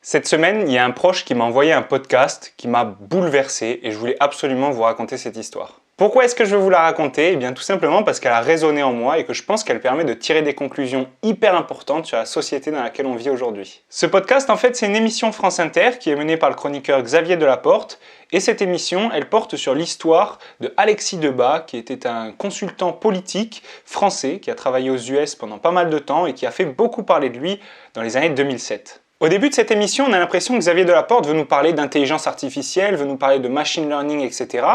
Cette semaine, il y a un proche qui m'a envoyé un podcast qui m'a bouleversé et je voulais absolument vous raconter cette histoire. Pourquoi est-ce que je veux vous la raconter? Eh bien tout simplement parce qu'elle a résonné en moi et que je pense qu'elle permet de tirer des conclusions hyper importantes sur la société dans laquelle on vit aujourd'hui. Ce podcast, en fait, c'est une émission France Inter qui est menée par le chroniqueur Xavier Delaporte et cette émission, elle porte sur l'histoire de Alexis Debat qui était un consultant politique français qui a travaillé aux US pendant pas mal de temps et qui a fait beaucoup parler de lui dans les années 2007. Au début de cette émission, on a l'impression que Xavier Delaporte veut nous parler d'intelligence artificielle, veut nous parler de machine learning, etc.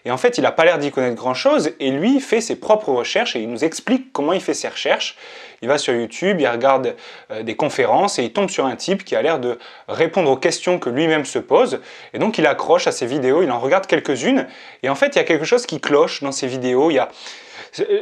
Et en fait, il n'a pas l'air d'y connaître grand-chose et lui, il fait ses propres recherches et il nous explique comment il fait ses recherches. Il va sur YouTube, il regarde des conférences et il tombe sur un type qui a l'air de répondre aux questions que lui-même se pose. Et donc, il accroche à ses vidéos, il en regarde quelques-unes. Et en fait, il y a quelque chose qui cloche dans ces vidéos. Il y a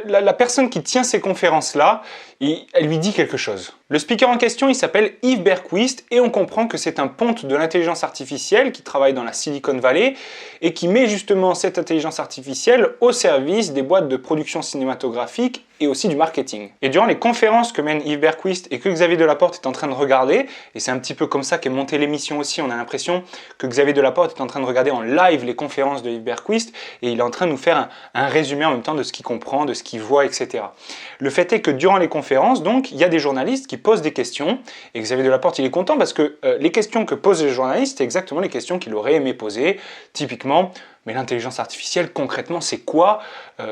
la personne qui tient ces conférences-là, elle lui dit quelque chose. Le speaker en question, il s'appelle Yves Berquist et on comprend que c'est un ponte de l'intelligence artificielle qui travaille dans la Silicon Valley et qui met justement cette intelligence artificielle au service des boîtes de production cinématographique et aussi du marketing. Et durant les conférences que mène Yves Berquist et que Xavier Delaporte est en train de regarder, et c'est un petit peu comme ça qu'est montée l'émission aussi, on a l'impression que Xavier Delaporte est en train de regarder en live les conférences de Yves Berquist et il est en train de nous faire un résumé en même temps de ce qu'il comprend, de ce qu'il voit, etc. Le fait est que durant les conférences, donc, il y a des journalistes qui posent des questions et Xavier Delaporte, il est content parce que les questions que posent les journalistes, c'est exactement les questions qu'il aurait aimé poser. Typiquement, mais l'intelligence artificielle, concrètement, c'est quoi?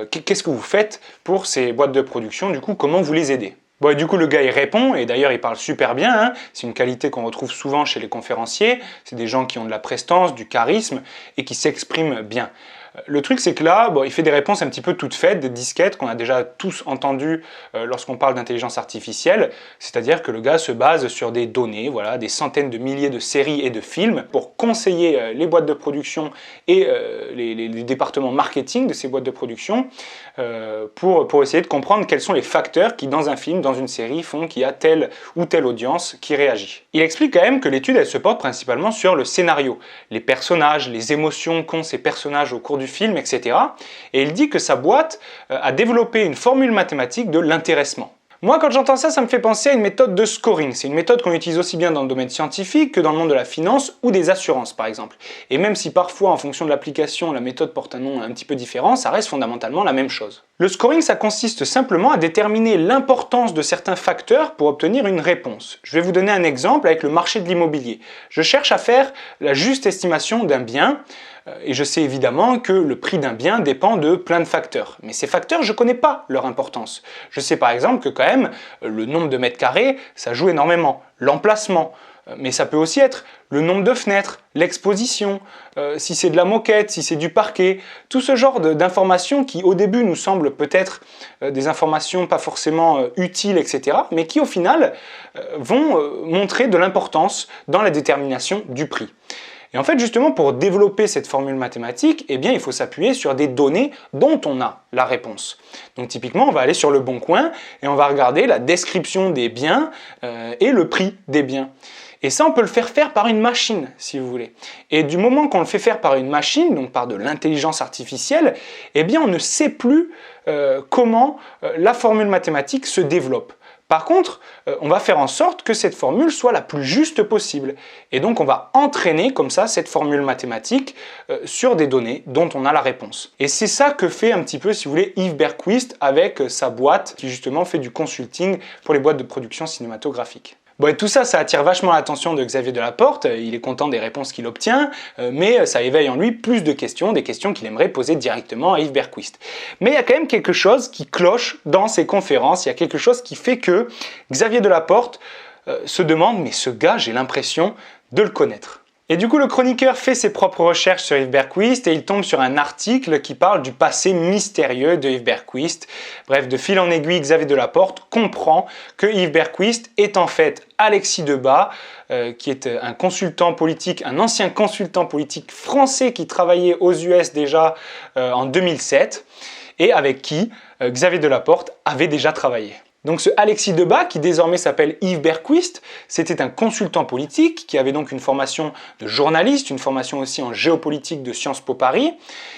Qu'est-ce que vous faites pour ces boîtes de production? Du coup, comment vous les aidez? Bon, et du coup, le gars, il répond, et d'ailleurs, il parle super bien, hein. C'est une qualité qu'on retrouve souvent chez les conférenciers. C'est des gens qui ont de la prestance, du charisme, et qui s'expriment bien. Le truc, c'est que là, il fait des réponses un petit peu toutes faites, des disquettes qu'on a déjà tous entendues lorsqu'on parle d'intelligence artificielle, c'est-à-dire que le gars se base sur des données, voilà, des centaines de milliers de séries et de films pour conseiller les boîtes de production et les départements marketing de ces boîtes de production pour essayer de comprendre quels sont les facteurs qui, dans un film, dans une série, font qu'il y a telle ou telle audience qui réagit. Il explique quand même que l'étude, elle se porte principalement sur le scénario, les personnages, les émotions qu'ont ces personnages au cours du film, etc. Et il dit que sa boîte a développé une formule mathématique de l'intéressement. Moi, quand j'entends ça, ça me fait penser à une méthode de scoring. C'est une méthode qu'on utilise aussi bien dans le domaine scientifique que dans le monde de la finance ou des assurances, par exemple. Et même si parfois, en fonction de l'application, la méthode porte un nom un petit peu différent, ça reste fondamentalement la même chose. Le scoring, ça consiste simplement à déterminer l'importance de certains facteurs pour obtenir une réponse. Je vais vous donner un exemple avec le marché de l'immobilier. Je cherche à faire la juste estimation d'un bien, et je sais évidemment que le prix d'un bien dépend de plein de facteurs. Mais ces facteurs, je ne connais pas leur importance. Je sais par exemple que quand même, le nombre de mètres carrés, ça joue énormément. L'emplacement, mais ça peut aussi être le nombre de fenêtres, l'exposition, si c'est de la moquette, si c'est du parquet, tout ce genre d'informations qui au début nous semblent peut-être des informations pas forcément utiles, etc., mais qui au final vont montrer de l'importance dans la détermination du prix. Et en fait, justement, pour développer cette formule mathématique, eh bien, il faut s'appuyer sur des données dont on a la réponse. Donc typiquement, on va aller sur Le Bon Coin et on va regarder la description des biens et le prix des biens. Et ça, on peut le faire faire par une machine, si vous voulez. Et du moment qu'on le fait faire par une machine, donc par de l'intelligence artificielle, eh bien, on ne sait plus comment la formule mathématique se développe. Par contre, on va faire en sorte que cette formule soit la plus juste possible. Et donc, on va entraîner comme ça cette formule mathématique sur des données dont on a la réponse. Et c'est ça que fait un petit peu, si vous voulez, Yves Berquist avec sa boîte qui justement fait du consulting pour les boîtes de production cinématographique. Bon, et tout ça, ça attire vachement l'attention de Xavier Delaporte, il est content des réponses qu'il obtient, mais ça éveille en lui plus de questions, des questions qu'il aimerait poser directement à Yves Berquist. Mais il y a quand même quelque chose qui cloche dans ces conférences, il y a quelque chose qui fait que Xavier Delaporte se demande « mais ce gars, j'ai l'impression de le connaître ». Et du coup, le chroniqueur fait ses propres recherches sur Yves Berquist et il tombe sur un article qui parle du passé mystérieux de Yves Berquist. Bref, de fil en aiguille, Xavier Delaporte comprend que Yves Berquist est en fait Alexis Debat, qui est un consultant politique, un ancien consultant politique français qui travaillait aux US déjà en 2007 et avec qui Xavier Delaporte avait déjà travaillé. Donc ce Alexis Debat, qui désormais s'appelle Yves Berquist, c'était un consultant politique qui avait donc une formation de journaliste, une formation aussi en géopolitique de Sciences Po Paris,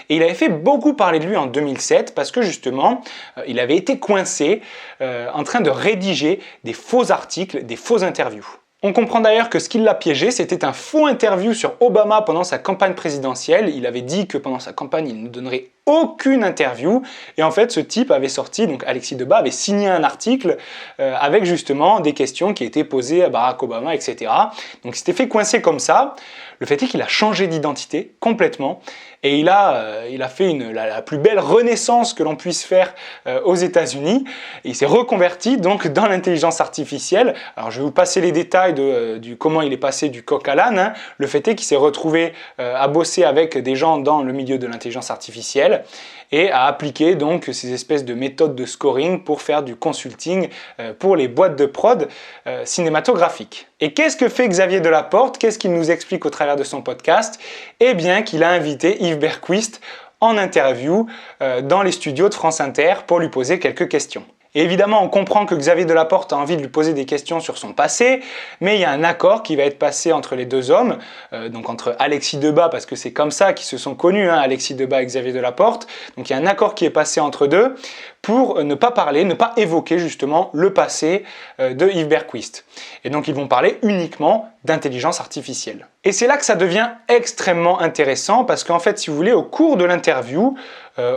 et il avait fait beaucoup parler de lui en 2007 parce que justement, il avait été coincé en train de rédiger des faux articles, des fausses interviews. On comprend d'ailleurs que ce qui l'a piégé, c'était un faux interview sur Obama pendant sa campagne présidentielle. Il avait dit que pendant sa campagne, il ne donnerait aucune interview. Et en fait, ce type avait sorti, donc Alexis Debat avait signé un article avec justement des questions qui étaient posées à Barack Obama, etc. Donc il s'était fait coincer comme ça. Le fait est qu'il a changé d'identité complètement. Et il a fait la plus belle renaissance que l'on puisse faire aux États-Unis. Il s'est reconverti donc dans l'intelligence artificielle. Alors je vais vous passer les détails du comment il est passé du coq à l'âne. Hein. Le fait est qu'il s'est retrouvé à bosser avec des gens dans le milieu de l'intelligence artificielle et à appliquer donc ces espèces de méthodes de scoring pour faire du consulting pour les boîtes de prod cinématographiques. Et qu'est-ce que fait Xavier Delaporte? Qu'est-ce qu'il nous explique au travers de son podcast? Eh bien qu'il a invité Yves Berquist en interview dans les studios de France Inter pour lui poser quelques questions. Et évidemment, on comprend que Xavier Delaporte a envie de lui poser des questions sur son passé, mais il y a un accord qui va être passé entre les deux hommes, donc entre Alexis Debat, parce que c'est comme ça qu'ils se sont connus, hein, Alexis Debat et Xavier Delaporte. Donc il y a un accord qui est passé entre deux pour ne pas parler, ne pas évoquer justement le passé de Yves Berquist. Et donc ils vont parler uniquement d'intelligence artificielle. Et c'est là que ça devient extrêmement intéressant, parce qu'en fait, si vous voulez, au cours de l'interview,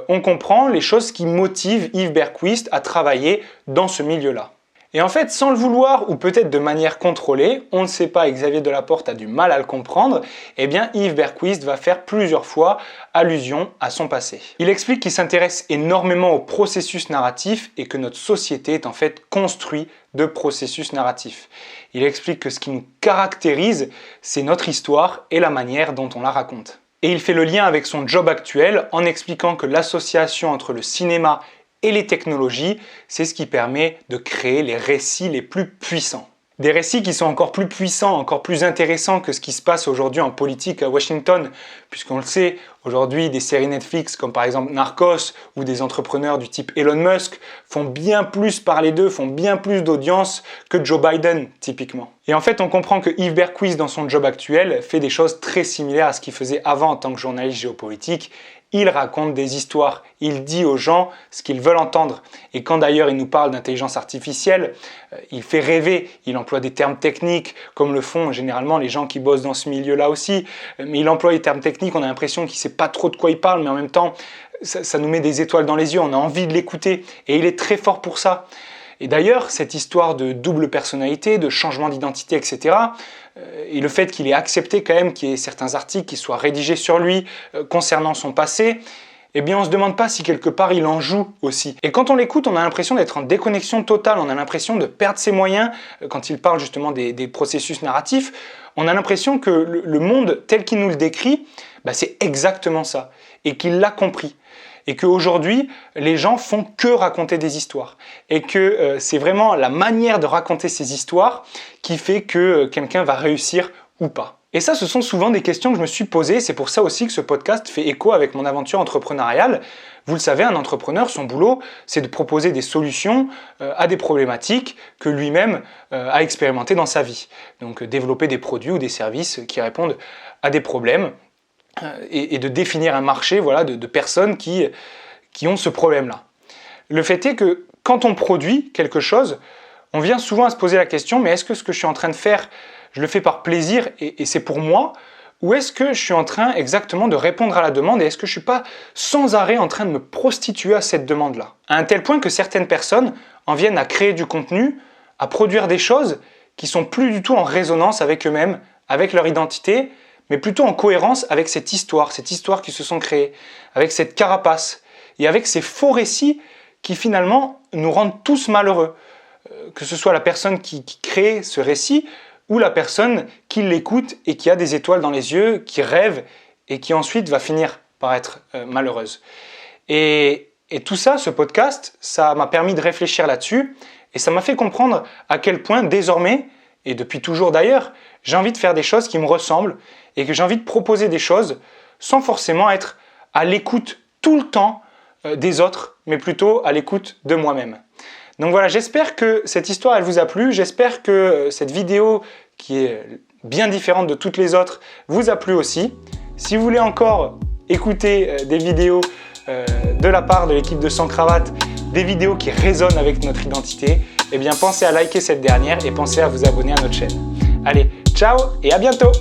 on comprend les choses qui motivent Yves Berquist à travailler dans ce milieu-là. Et en fait, sans le vouloir ou peut-être de manière contrôlée, on ne sait pas, et Xavier Delaporte a du mal à le comprendre, eh bien Yves Berquist va faire plusieurs fois allusion à son passé. Il explique qu'il s'intéresse énormément au processus narratif et que notre société est en fait construite de processus narratifs. Il explique que ce qui nous caractérise, c'est notre histoire et la manière dont on la raconte. Et il fait le lien avec son job actuel en expliquant que l'association entre le cinéma et les technologies, c'est ce qui permet de créer les récits les plus puissants. Des récits qui sont encore plus puissants, encore plus intéressants que ce qui se passe aujourd'hui en politique à Washington, puisqu'on le sait, aujourd'hui des séries Netflix comme par exemple Narcos ou des entrepreneurs du type Elon Musk font bien plus parler d'eux, font bien plus d'audience que Joe Biden typiquement. Et en fait on comprend que Yves Berquist dans son job actuel fait des choses très similaires à ce qu'il faisait avant en tant que journaliste géopolitique. Il raconte des histoires, il dit aux gens ce qu'ils veulent entendre. Et quand d'ailleurs il nous parle d'intelligence artificielle, il fait rêver, il emploie des termes techniques comme le font généralement les gens qui bossent dans ce milieu-là aussi. Mais il emploie les termes techniques, on a l'impression qu'il ne sait pas trop de quoi il parle, mais en même temps ça nous met des étoiles dans les yeux, on a envie de l'écouter. Et il est très fort pour ça. Et d'ailleurs, cette histoire de double personnalité, de changement d'identité, etc., et le fait qu'il ait accepté quand même qu'il y ait certains articles qui soient rédigés sur lui concernant son passé, eh bien on ne se demande pas si quelque part il en joue aussi. Et quand on l'écoute, on a l'impression d'être en déconnexion totale, on a l'impression de perdre ses moyens. Quand il parle justement des processus narratifs, on a l'impression que le monde tel qu'il nous le décrit, c'est exactement ça, et qu'il l'a compris. Et qu'aujourd'hui, les gens font que raconter des histoires. Et que c'est vraiment la manière de raconter ces histoires qui fait que quelqu'un va réussir ou pas. Et ça, ce sont souvent des questions que je me suis posées. C'est pour ça aussi que ce podcast fait écho avec mon aventure entrepreneuriale. Vous le savez, un entrepreneur, son boulot, c'est de proposer des solutions à des problématiques que lui-même a expérimentées dans sa vie. Donc développer des produits ou des services qui répondent à des problèmes. Et de définir un marché de personnes qui ont ce problème-là. Le fait est que quand on produit quelque chose, on vient souvent à se poser la question, mais est-ce que ce que je suis en train de faire, je le fais par plaisir et c'est pour moi, ou est-ce que je suis en train exactement de répondre à la demande et est-ce que je ne suis pas sans arrêt en train de me prostituer à cette demande-là? À un tel point que certaines personnes en viennent à créer du contenu, à produire des choses qui sont plus du tout en résonance avec eux-mêmes, avec leur identité, mais plutôt en cohérence avec cette histoire qui se sont créées, avec cette carapace, et avec ces faux récits qui finalement nous rendent tous malheureux. Que ce soit la personne qui crée ce récit, ou la personne qui l'écoute et qui a des étoiles dans les yeux, qui rêve, et qui ensuite va finir par être malheureuse. Et tout ça, ce podcast, ça m'a permis de réfléchir là-dessus, et ça m'a fait comprendre à quel point désormais, et depuis toujours d'ailleurs, j'ai envie de faire des choses qui me ressemblent, et que j'ai envie de proposer des choses sans forcément être à l'écoute tout le temps des autres, mais plutôt à l'écoute de moi-même. Donc voilà, j'espère que cette histoire elle vous a plu, j'espère que cette vidéo qui est bien différente de toutes les autres vous a plu aussi. Si vous voulez encore écouter des vidéos de la part de l'équipe de Sans Cravate, des vidéos qui résonnent avec notre identité, eh bien pensez à liker cette dernière et pensez à vous abonner à notre chaîne. Allez, ciao et à bientôt!